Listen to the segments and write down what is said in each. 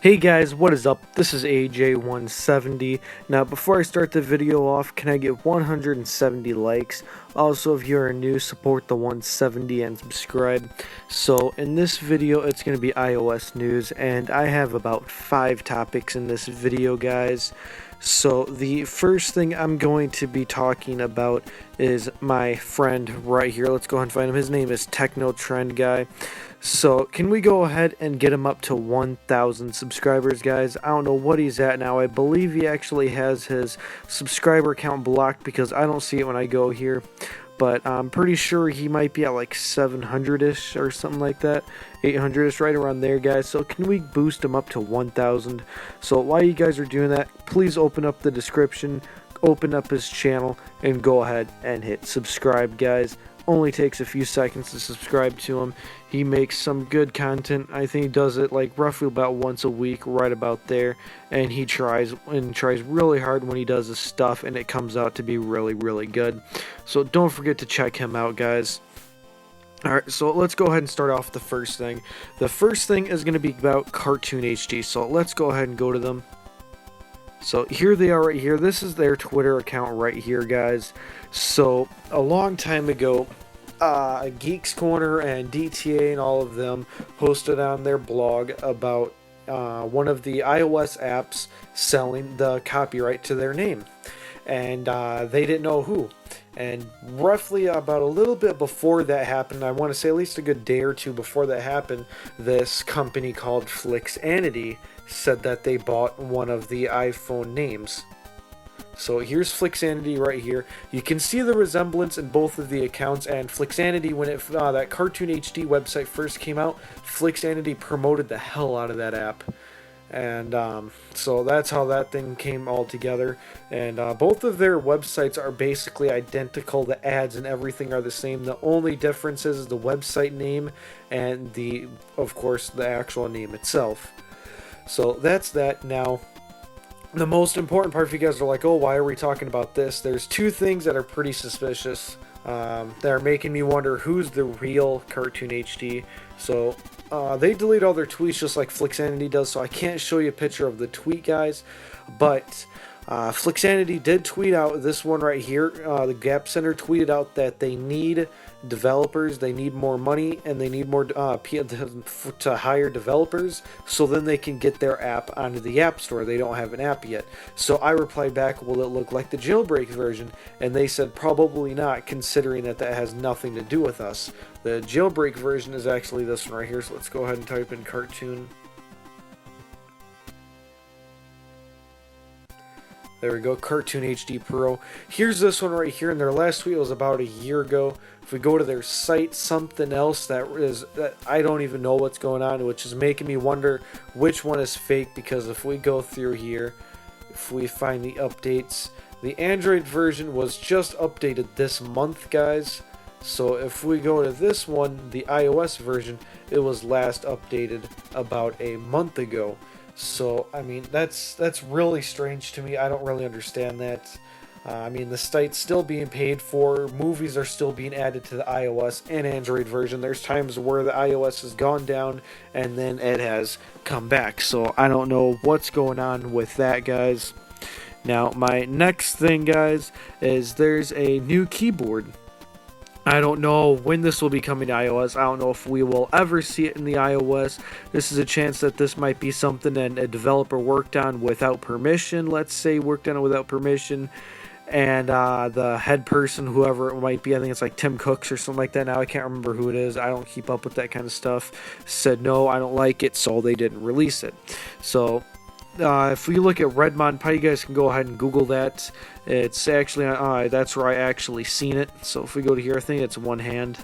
Hey guys, what is up? This is AJ170. Now, before I start the video off, can I get 170 likes? Also, if you're new, support the 170 and subscribe. So, in this video, it's going to be iOS news, and I have about 5 topics in this video, guys. So, the first thing I'm going to be talking about is my friend right here. Let's go ahead and find him. His name is TechnoTrend guy. So, can we go ahead and get him up to 1,000 subscribers, guys? I don't know what he's at now. I believe he actually has his subscriber count blocked because I don't see it when I go here. But I'm pretty sure he might be at like 700-ish or something like that. 800-ish, right around there, guys. So, can we boost him up to 1,000? So, while you guys are doing that, please open up the description, open up his channel, and go ahead and hit subscribe, guys. Only takes a few seconds to subscribe to him. He makes some good content. I think he does it like roughly about once a week, right about there, and he tries really hard when he does his stuff, and it comes out to be really good. So don't forget to check him out, guys. Alright, so let's go ahead and start off the first thing. The first thing is going to be about CartoonHD, so let's go ahead and go to them. So here they are right here. This is their Twitter account right here, guys. So a long time ago, Geeks Corner and DTA and all of them posted on their blog about one of the iOS apps selling the copyright to their name. And they didn't know who. And roughly about a little bit before that happened, I want to say at least a good day or two before that happened, this company called Flixanity said that they bought one of the iPhone names. So here's Flixanity right here. You can see the resemblance in both of the accounts, and Flixanity, when that CartoonHD website first came out, Flixanity promoted the hell out of that app. And so that's how that thing came all together. And both of their websites are basically identical. The ads and everything are the same. The only difference is the website name and of course, the actual name itself. So that's that. Now, the most important part, if you guys are like, oh, why are we talking about this? There's two things that are pretty suspicious. That are making me wonder who's the real CartoonHD. So they delete all their tweets just like Flixanity does, so I can't show you a picture of the tweet, guys. But Flixanity did tweet out this one right here. The Gap Center tweeted out that they need developers, they need more money, and they need more to hire developers so then they can get their app onto the App Store. They don't have an app yet. So I replied back, will it look like the jailbreak version? And they said probably not, considering that has nothing to do with us. The jailbreak version is actually this one right here, so let's go ahead and type in cartoon. There we go, CartoonHD Pro. Here's this one right here, and their last tweet was about a year ago. If we go to their site, something else that I don't even know what's going on, which is making me wonder which one is fake, because if we go through here, if we find the updates, the Android version was just updated this month, guys. So if we go to this one, the iOS version, it was last updated about a month ago. So, I mean, that's really strange to me. I don't really understand that. I mean, the site's still being paid for. Movies are still being added to the iOS and Android version. There's times where the iOS has gone down and then it has come back. So, I don't know what's going on with that, guys. Now, my next thing, guys, is there's a new keyboard. I don't know when this will be coming to iOS. I don't know if we will ever see it in the iOS. This is a chance that this might be something that a developer worked on without permission. Let's say worked on it without permission. And the head person, whoever it might be, I think it's like Tim Cooks or something like that. Now I can't remember who it is. I don't keep up with that kind of stuff. Said, no, I don't like it, so they didn't release it. So if we look at Redmond Pie, you guys can go ahead and Google that. It's actually, that's where I actually seen it. So if we go to here, I think it's one hand.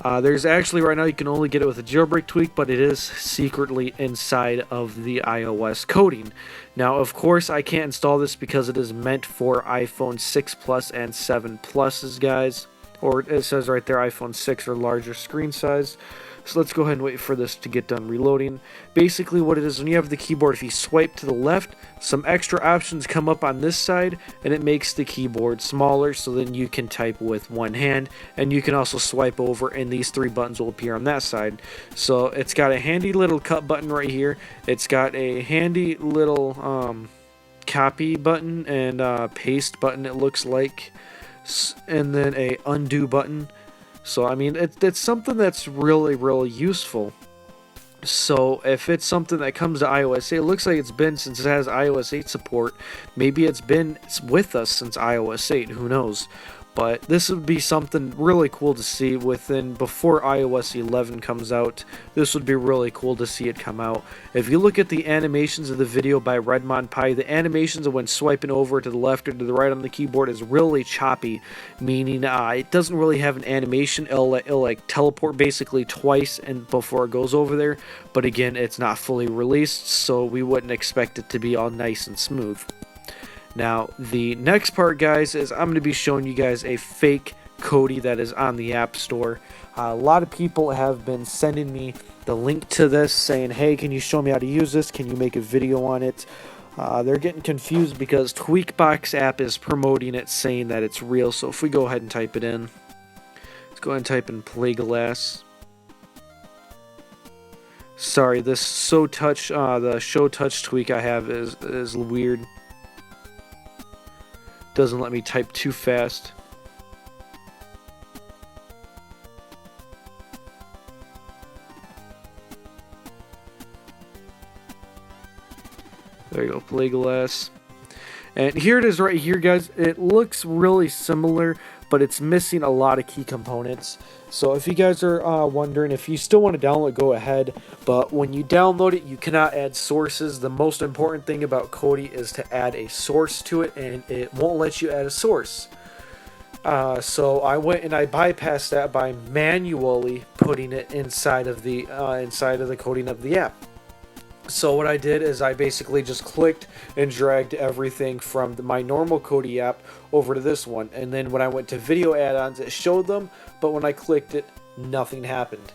There's actually, right now, you can only get it with a jailbreak tweak, but it is secretly inside of the iOS coding. Now, of course, I can't install this because it is meant for iPhone 6 Plus and 7 Pluses, guys. or it says right there iPhone 6 or larger screen size. So let's go ahead and wait for this to get done reloading. Basically what it is, when you have the keyboard, if you swipe to the left, some extra options come up on this side, and it makes the keyboard smaller, so then you can type with one hand, and you can also swipe over, and these three buttons will appear on that side. So it's got a handy little cut button right here. It's got a handy little copy button and paste button, it looks like, and then a undo button. So I mean, it's something that's really useful. So if it's something that comes to iOS 8, it looks like it's been, since it has iOS 8 support, maybe it's with us since iOS 8, who knows. But this would be something really cool to see before iOS 11 comes out. This would be really cool to see it come out. If you look at the animations of the video by RedmonPie, the animations of when swiping over to the left or to the right on the keyboard is really choppy, meaning it doesn't really have an animation. It'll like teleport basically twice and before it goes over there. But again, it's not fully released, so we wouldn't expect it to be all nice and smooth. Now, the next part, guys, is I'm going to be showing you guys a fake Kodi that is on the App Store. A lot of people have been sending me the link to this saying, hey, can you show me how to use this? Can you make a video on it? They're getting confused because Tweakbox app is promoting it, saying that it's real. So if we go ahead and type it in, let's go ahead and type in play glass. Sorry, this the show touch tweak I have is weird. Doesn't let me type too fast. There you go, play glass. And here it is right here, guys. It looks really similar, but it's missing a lot of key components. So if you guys are wondering, if you still want to download, go ahead. But when you download it, you cannot add sources. The most important thing about Kodi is to add a source to it, and it won't let you add a source. So I went and I bypassed that by manually putting it inside of the coding of the app. So what I did is I basically just clicked and dragged everything from my normal Kodi app over to this one. And then when I went to video add-ons, it showed them, but when I clicked it, nothing happened.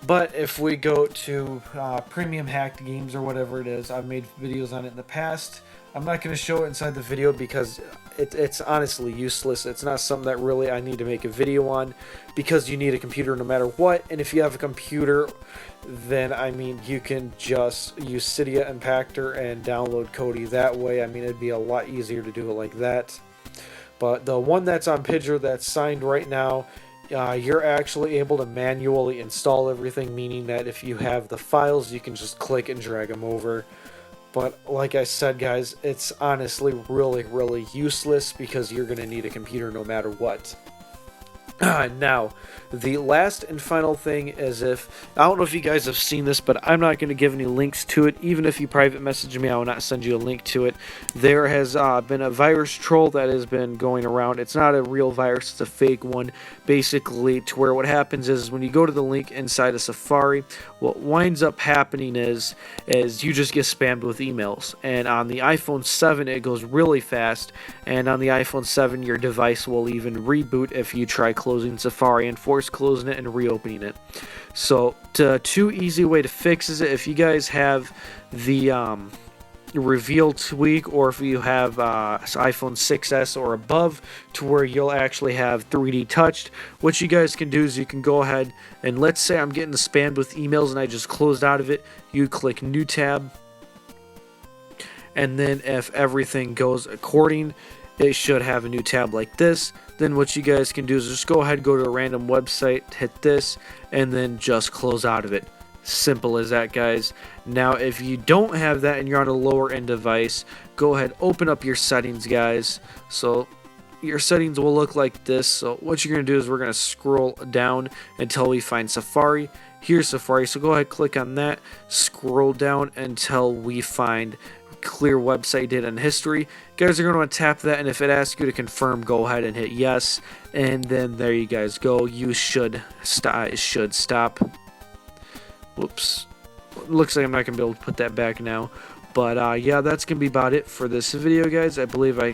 But if we go to premium hacked games or whatever it is, I've made videos on it in the past. I'm not going to show it inside the video because it's honestly useless. It's not something that really I need to make a video on, because you need a computer no matter what. And if you have a computer, then I mean, you can just use Cydia Impactor and download Kodi that way. I mean, it'd be a lot easier to do it like that. But the one that's on Pidger that's signed right now, you're actually able to manually install everything, meaning that if you have the files, you can just click and drag them over. But like I said, guys, it's honestly really useless because you're going to need a computer no matter what. Now, the last and final thing is, I don't know if you guys have seen this, but I'm not going to give any links to it. Even if you private message me, I will not send you a link to it. There has been a virus troll that has been going around. It's not a real virus, it's a fake one. Basically, to where what happens is when you go to the link inside of Safari, what winds up happening is you just get spammed with emails. And on the iPhone 7, it goes really fast. And on the iPhone 7, your device will even reboot if you try closing Safari and force closing it and reopening it. So two easy way to fix is it, if you guys have the reveal tweak, or if you have iPhone 6s or above, to where you'll actually have 3D touched, what you guys can do is you can go ahead and, let's say I'm getting spammed with emails and I just closed out of it, you click new tab, and then if everything goes according, it should have a new tab like this. Then what you guys can do is just go ahead, go to a random website, hit this, and then just close out of it. Simple as that, guys. Now, if you don't have that and you're on a lower end device, go ahead, open up your settings, guys. So your settings will look like this. So what you're going to do is we're going to scroll down until we find Safari. Here's Safari, so go ahead, click on that, scroll down until we find clear website data and history. You guys are going to want to tap that, and if it asks you to confirm, go ahead and hit yes, and then there you guys go. You should stop. Whoops, looks like I'm not gonna be able to put that back now. But yeah, that's gonna be about it for this video, guys. I believe I